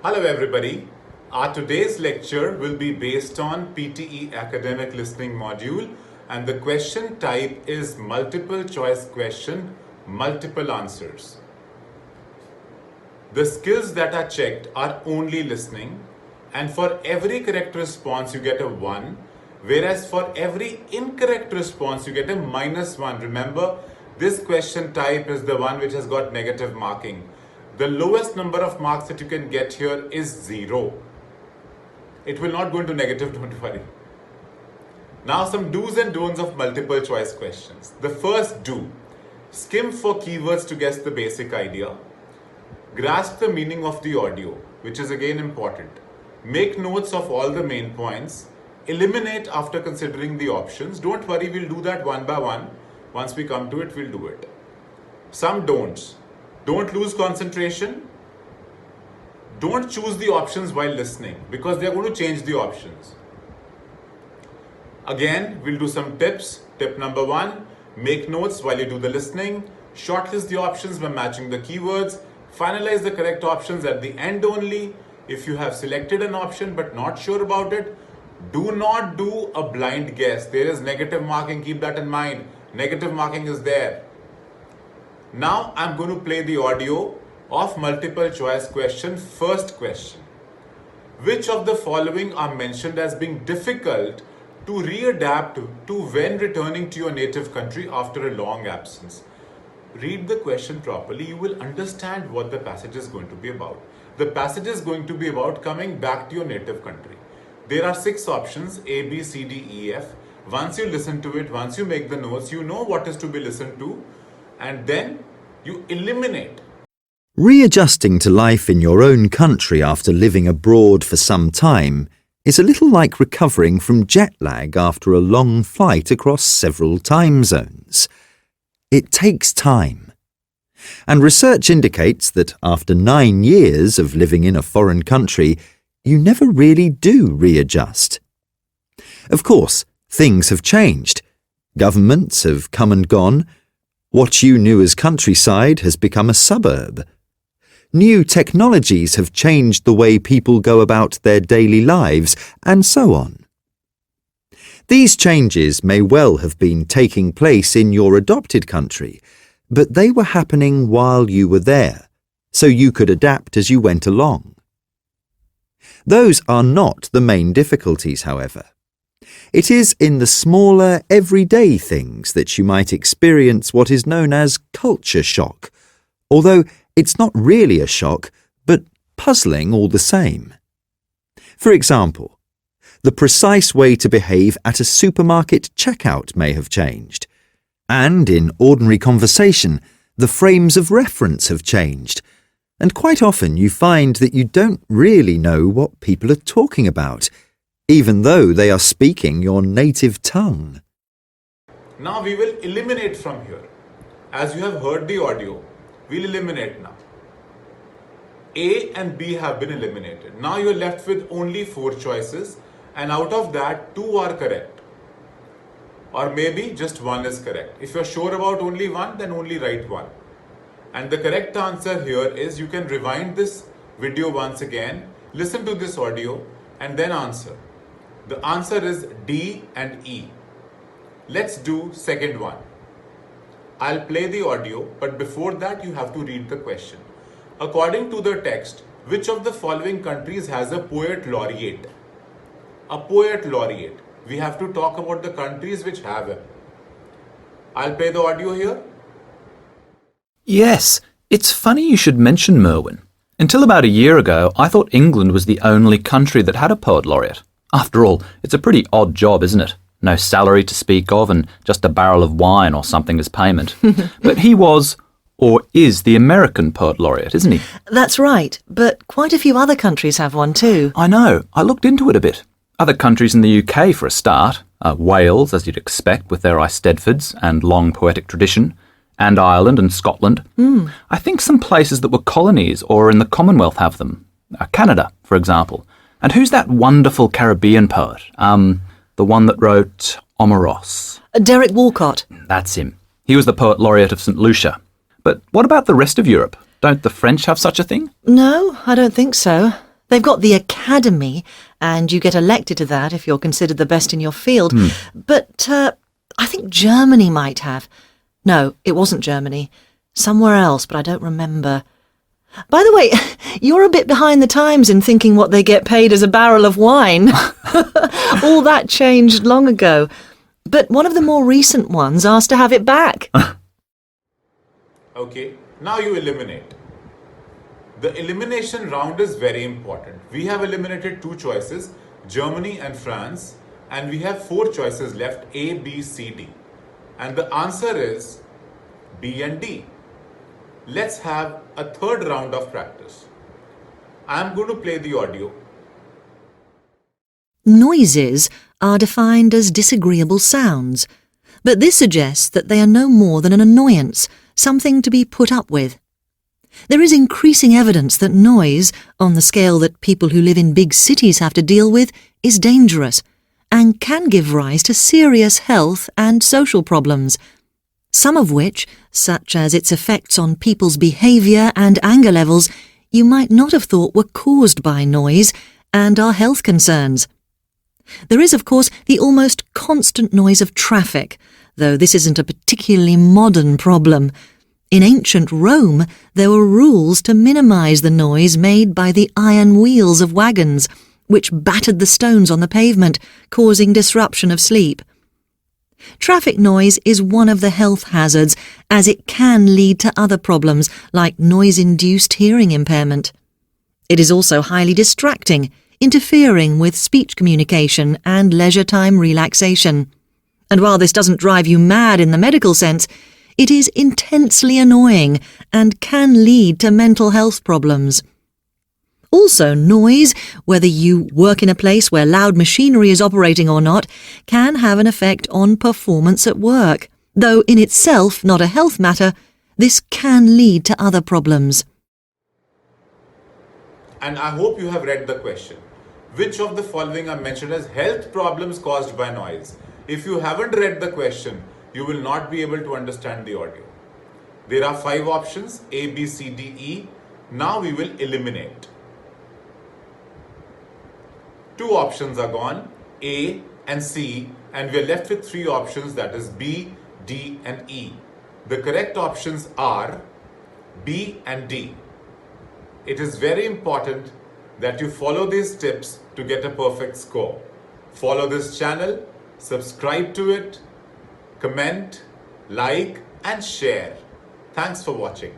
Hello everybody. Our today's lecture will be based on PTE Academic Listening module, and the question type is multiple choice question, multiple answers. The skills that are checked are only listening, and for every correct response you get a 1, whereas for every incorrect response you get a -1. Remember, this question type is the one which has got negative marking. The lowest number of marks that you can get here is 0. It will not go into negative, don't worry. Now some do's and don'ts of multiple choice questions. The first do, skim for keywords to guess the basic idea. Grasp the meaning of the audio, which is again important. Make notes of all the main points. Eliminate after considering the options. Don't worry, we'll do that one by one. Once we come to it, we'll do it. Some don'ts. Don't lose concentration. Don't choose the options while listening because they're going to change the options. Again, we'll do some tips. Tip number 1, make notes while you do the listening. Shortlist the options by matching the keywords. Finalize the correct options at the end only. If you have selected an option but not sure about it, do not do a blind guess. There is negative marking, keep that in mind. Negative marking is there. Now I'm going to play the audio of multiple choice question. First question. Which of the following are mentioned as being difficult to readapt to when returning to your native country after a long absence? Read the question properly. You will understand what the passage is going to be about. The passage is going to be about coming back to your native country. There are 6 options, A, B, C, D, E, F. Once you listen to it, once you make the notes, you know what is to be listened to, and then you eliminate. Readjusting to life in your own country after living abroad for some time is a little like recovering from jet lag after a long flight across several time zones. It takes time. And research indicates that after 9 years of living in a foreign country, you never really do readjust. Of course, things have changed. Governments have come and gone. What you knew as countryside has become a suburb. New technologies have changed the way people go about their daily lives, and so on. These changes may well have been taking place in your adopted country, but they were happening while you were there, so you could adapt as you went along. Those are not the main difficulties, however. It is in the smaller, everyday things that you might experience what is known as culture shock, although it's not really a shock, but puzzling all the same. For example, the precise way to behave at a supermarket checkout may have changed, and in ordinary conversation, the frames of reference have changed, and quite often you find that you don't really know what people are talking about, even though they are speaking your native tongue. Now we will eliminate from here. As you have heard the audio, we'll eliminate now. A and B have been eliminated. Now you're left with only 4 choices, and out of that, 2 are correct. Or maybe just 1 is correct. If you're sure about only 1, then only write 1. And the correct answer here is you can rewind this video once again, listen to this audio, and then answer. The answer is D and E. Let's do second one. I'll play the audio, but before that you have to read the question. According to the text, which of the following countries has a poet laureate? A poet laureate. We have to talk about the countries which have him. I'll play the audio here. Yes, it's funny you should mention Merwin. Until about a year ago, I thought England was the only country that had a poet laureate. After all, it's a pretty odd job, isn't it? No salary to speak of and just a barrel of wine or something as payment. But he was, or is, the American poet laureate, isn't he? That's right, but quite a few other countries have one too. I know. I looked into it a bit. Other countries in the UK for a start. Wales, as you'd expect, with their Eisteddfods and long poetic tradition. And Ireland and Scotland. I think some places that were colonies or in the Commonwealth have them. Canada, for example. And who's that wonderful Caribbean poet? The one that wrote Omeros. Derek Walcott. That's him. He was the poet laureate of St. Lucia. But what about the rest of Europe? Don't the French have such a thing? No, I don't think so. They've got the academy, and you get elected to that if you're considered the best in your field. But I think Germany might have. No, it wasn't Germany. Somewhere else, but I don't remember. By the way, you're a bit behind the times in thinking what they get paid as a barrel of wine. All that changed long ago. But one of the more recent ones asked to have it back. Okay, now you eliminate. The elimination round is very important. We have eliminated 2 choices, Germany and France, and we have 4 choices left, A, B, C, D. And the answer is B and D. Let's have a third round of practice. I am going to play the audio. Noises are defined as disagreeable sounds, but this suggests that they are no more than an annoyance, something to be put up with. There is increasing evidence that noise, on the scale that people who live in big cities have to deal with, is dangerous and can give rise to serious health and social problems, some of which, such as its effects on people's behaviour and anger levels, you might not have thought were caused by noise and are health concerns. There is, of course, the almost constant noise of traffic, though this isn't a particularly modern problem. In ancient Rome, there were rules to minimise the noise made by the iron wheels of wagons, which battered the stones on the pavement, causing disruption of sleep. Traffic noise is one of the health hazards, as it can lead to other problems like noise-induced hearing impairment. It is also highly distracting, interfering with speech communication and leisure time relaxation. And while this doesn't drive you mad in the medical sense, it is intensely annoying and can lead to mental health problems. Also, noise, whether you work in a place where loud machinery is operating or not, can have an effect on performance at work. Though in itself not a health matter, this can lead to other problems. And I hope you have read the question. Which of the following are mentioned as health problems caused by noise? If you haven't read the question, you will not be able to understand the audio. There are 5 options, A, B, C, D, E. Now we will eliminate. 2 options are gone, A and C, and we are left with 3 options, that is B, D and E. The correct options are B and D. It is very important that you follow these tips to get a perfect score. Follow this channel, subscribe to it, comment, like and share. Thanks for watching.